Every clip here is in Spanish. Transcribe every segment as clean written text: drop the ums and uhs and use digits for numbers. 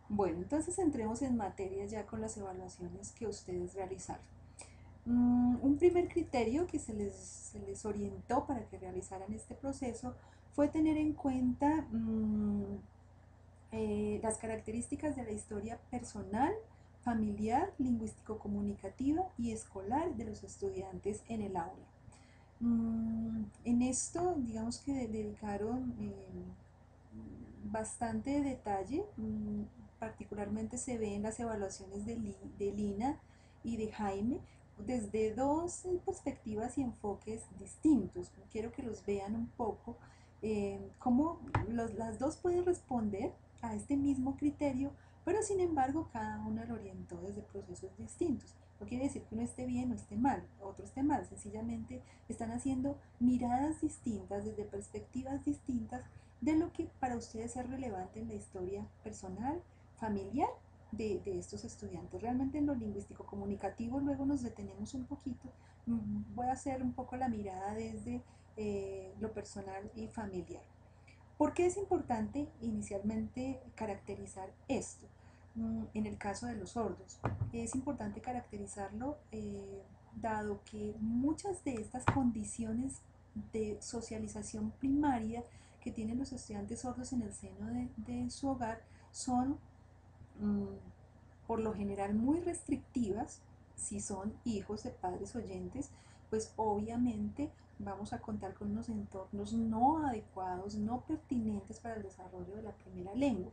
Bueno, entonces entremos en materia ya con las evaluaciones que ustedes realizaron. Un primer criterio que se les orientó para que realizaran este proceso fue tener en cuenta las características de la historia personal, familiar, lingüístico-comunicativa y escolar de los estudiantes en el aula. En esto, digamos que dedicaron bastante detalle, particularmente se ve en las evaluaciones de Lina y de Jaime, desde dos perspectivas y enfoques distintos. Quiero que los vean un poco, cómo las dos pueden responder a este mismo criterio, pero sin embargo cada una lo orientó desde procesos distintos. No quiere decir que uno esté bien o esté mal, otro esté mal, sencillamente están haciendo miradas distintas desde perspectivas distintas de lo que para ustedes es relevante en la historia personal, familiar de estos estudiantes. Realmente en lo lingüístico comunicativo luego nos detenemos un poquito. Voy a hacer un poco la mirada desde lo personal y familiar. ¿Por qué es importante inicialmente caracterizar esto? En el caso de los sordos, es importante caracterizarlo dado que muchas de estas condiciones de socialización primaria que tienen los estudiantes sordos en el seno de su hogar son mmm, por lo general muy restrictivas. Si son hijos de padres oyentes, pues obviamente vamos a contar con unos entornos no adecuados, no pertinentes para el desarrollo de la primera lengua.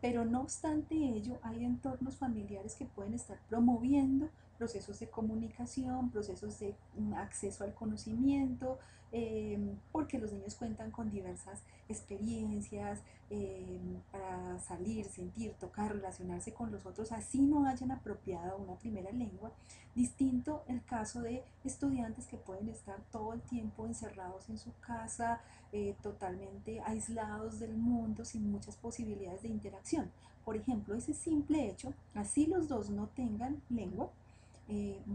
Pero no obstante ello, hay entornos familiares que pueden estar promoviendo procesos de comunicación, procesos de acceso al conocimiento, porque los niños cuentan con diversas experiencias para salir, sentir, tocar, relacionarse con los otros, así no hayan apropiado una primera lengua. Distinto el caso de estudiantes que pueden estar todo el tiempo encerrados en su casa, totalmente aislados del mundo, sin muchas posibilidades de interacción. Por ejemplo, ese simple hecho, así los dos no tengan lengua,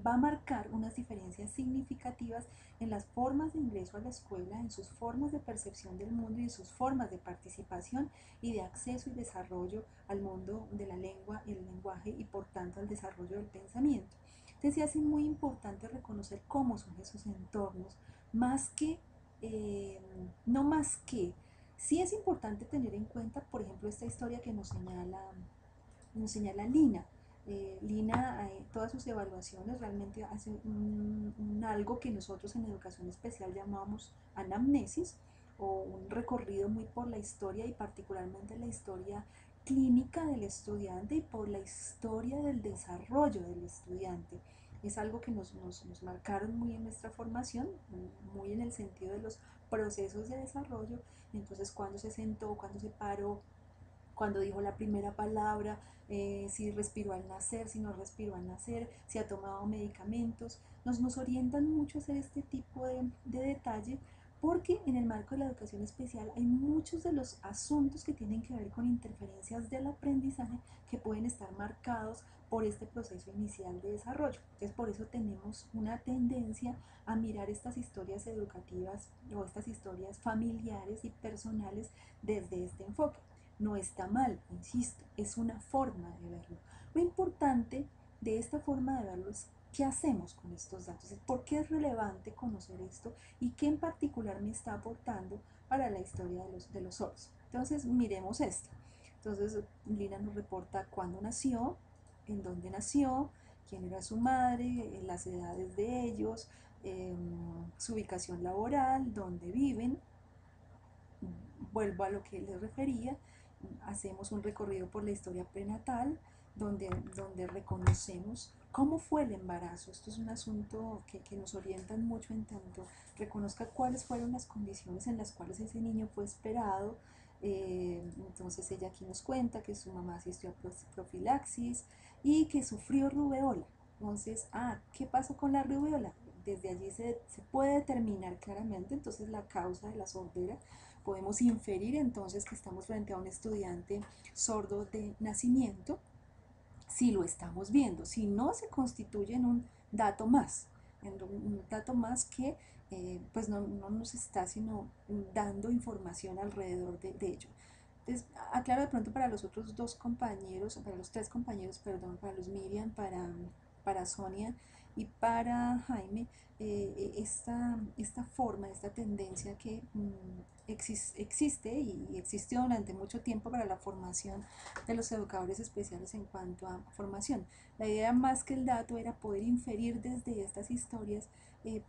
va a marcar unas diferencias significativas en las formas de ingreso a la escuela, en sus formas de percepción del mundo y en sus formas de participación y de acceso y desarrollo al mundo de la lengua y el lenguaje y por tanto al desarrollo del pensamiento. Entonces se hace muy importante reconocer cómo son esos entornos, más que, eh, no más que, sí es importante tener en cuenta, por ejemplo, esta historia que nos señala Lina. Lina, todas sus evaluaciones realmente hace algo que nosotros en educación especial llamamos anamnesis o un recorrido muy por la historia y particularmente la historia clínica del estudiante y por la historia del desarrollo del estudiante. Es algo que nos marcaron muy en nuestra formación, muy en el sentido de los procesos de desarrollo. Entonces, cuando se sentó, cuando se paró, cuando dijo la primera palabra, si respiró al nacer, si no respiró al nacer, si ha tomado medicamentos. Nos orientan mucho a hacer este tipo de detalle porque en el marco de la educación especial hay muchos de los asuntos que tienen que ver con interferencias del aprendizaje que pueden estar marcados por este proceso inicial de desarrollo. Entonces por eso tenemos una tendencia a mirar estas historias educativas o estas historias familiares y personales desde este enfoque. No está mal, insisto, es una forma de verlo. Lo importante de esta forma de verlo es qué hacemos con estos datos, por qué es relevante conocer esto y qué en particular me está aportando para la historia de los sordos. Entonces, miremos esto. Entonces, Lina nos reporta cuándo nació, en dónde nació, quién era su madre, las edades de ellos, su ubicación laboral, dónde viven. Vuelvo a lo que les refería, hacemos un recorrido por la historia prenatal, donde reconocemos cómo fue el embarazo. Esto es un asunto que nos orientan mucho en tanto reconozca cuáles fueron las condiciones en las cuales ese niño fue esperado. Entonces ella aquí nos cuenta que su mamá asistió a profilaxis y que sufrió rubeola. Entonces, ¿qué pasó con la rubeola? Desde allí se puede determinar claramente entonces la causa de la sordera. Podemos inferir entonces que estamos frente a un estudiante sordo de nacimiento, si lo estamos viendo, si no se constituye en un dato más que pues no nos está sino dando información alrededor de ello. Entonces, aclaro de pronto para los otros dos compañeros, para los tres compañeros, perdón, para los Miriam, para Sonia y para Jaime, esta forma, esta tendencia que existe y existió durante mucho tiempo para la formación de los educadores especiales en cuanto a formación. La idea más que el dato era poder inferir desde estas historias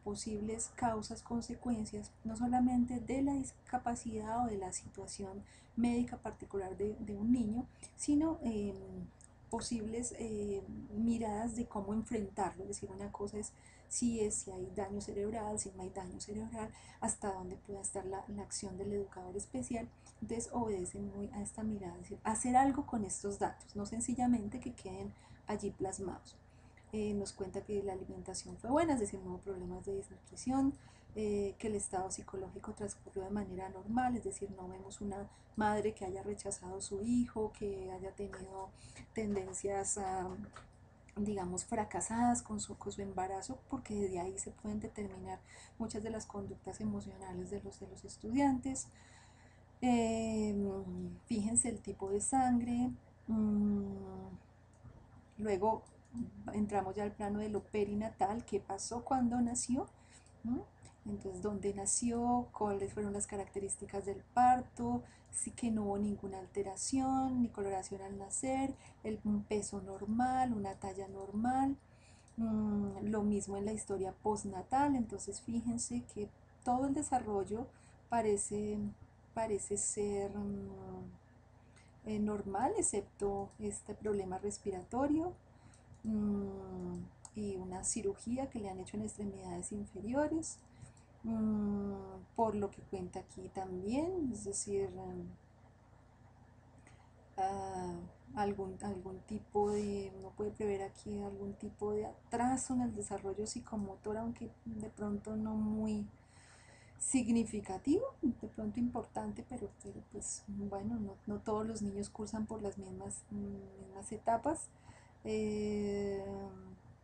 posibles causas, consecuencias, no solamente de la discapacidad o de la situación médica particular de un niño, sino posibles miradas de cómo enfrentarlo. Es decir, una cosa es si hay daño cerebral, si no hay daño cerebral, hasta dónde puede estar la acción del educador especial. Entonces obedece muy a esta mirada, es decir, hacer algo con estos datos, no sencillamente que queden allí plasmados. Nos cuenta que la alimentación fue buena, es decir, no hubo problemas de desnutrición, que el estado psicológico transcurrió de manera normal, es decir, no vemos una madre que haya rechazado a su hijo, que haya tenido tendencias digamos, fracasadas con su embarazo, porque de ahí se pueden determinar muchas de las conductas emocionales de los estudiantes. Eh, Fíjense el tipo de sangre. Luego entramos ya al plano de lo perinatal, qué pasó cuando nació. ¿No? Entonces, dónde nació, cuáles fueron las características del parto, sí que no hubo ninguna alteración ni coloración al nacer, un peso normal, una talla normal. Lo mismo en la historia postnatal, entonces fíjense que todo el desarrollo parece, parece ser normal, excepto este problema respiratorio y una cirugía que le han hecho en extremidades inferiores, por lo que cuenta aquí también, es decir, ah, algún tipo de, uno puede prever aquí algún tipo de atraso en el desarrollo psicomotor, aunque de pronto no muy significativo, de pronto importante, pero pues bueno, no todos los niños cursan por las mismas etapas. Eh,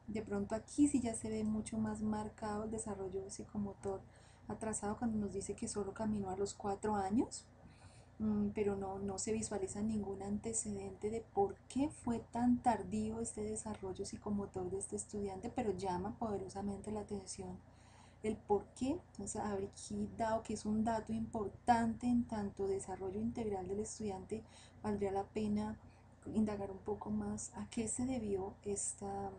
de pronto aquí sí ya se ve mucho más marcado el desarrollo psicomotor atrasado cuando nos dice que solo caminó a los 4 años, pero no se visualiza ningún antecedente de por qué fue tan tardío este desarrollo psicomotor de este estudiante, pero llama poderosamente la atención el por qué. Entonces, aquí, dado que es un dato importante en tanto desarrollo integral del estudiante, valdría la pena indagar un poco más a qué se debió esta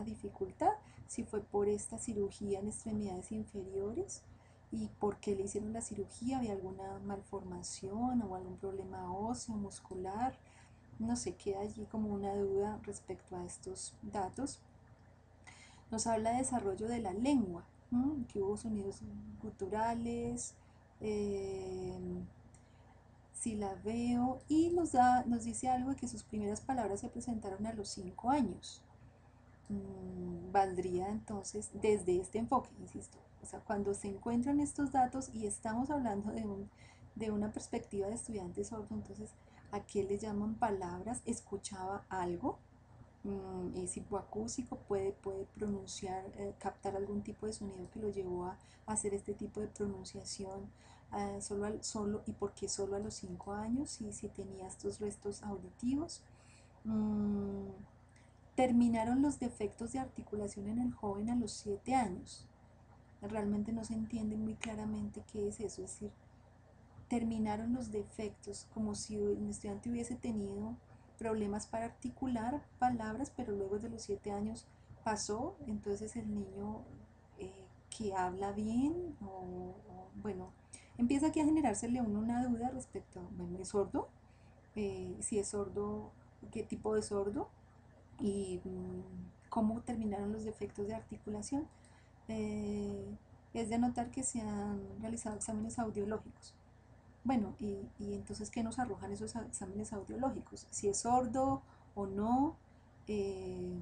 dificultad, si fue por esta cirugía en extremidades inferiores y por qué le hicieron la cirugía, había alguna malformación o algún problema óseo, muscular, no sé, queda allí como una duda respecto a estos datos. Nos habla de desarrollo de la lengua, que hubo sonidos guturales, eh, si la veo, y nos dice algo de que sus primeras palabras se presentaron a los 5 años. Valdría entonces desde este enfoque, insisto, o sea, cuando se encuentran estos datos y estamos hablando de una perspectiva de estudiante sordo, entonces, ¿a qué le llaman palabras? ¿Escuchaba algo? Es hipoacústico, puede pronunciar, captar algún tipo de sonido que lo llevó a hacer este tipo de pronunciación solo y porque solo a los 5 años, si tenía estos restos auditivos. Mm, Terminaron los defectos de articulación en el joven a los 7 años. Realmente no se entiende muy claramente qué es eso, es decir, terminaron los defectos, como si el estudiante hubiese tenido problemas para articular palabras, pero luego de los 7 años pasó, entonces el niño que habla bien, bueno, empieza aquí a generársele una duda respecto a, bueno, ¿es sordo? Si es sordo, ¿qué tipo de sordo? Y cómo terminaron los defectos de articulación. Eh, es de notar que se han realizado exámenes audiológicos. Bueno, y entonces, ¿qué nos arrojan esos exámenes audiológicos? Si es sordo o no, eh,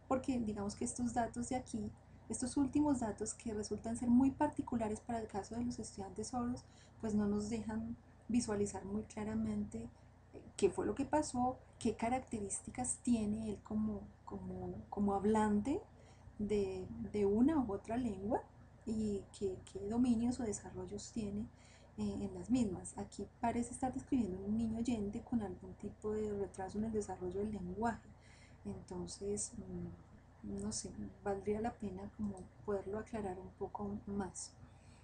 porque digamos que estos datos de aquí, estos últimos datos que resultan ser muy particulares para el caso de los estudiantes sordos, pues no nos dejan visualizar muy claramente qué fue lo que pasó, qué características tiene él como hablante de una u otra lengua y qué dominios o desarrollos tiene en las mismas. Aquí parece estar describiendo un niño oyente con algún tipo de retraso en el desarrollo del lenguaje. Entonces, no sé, valdría la pena como poderlo aclarar un poco más.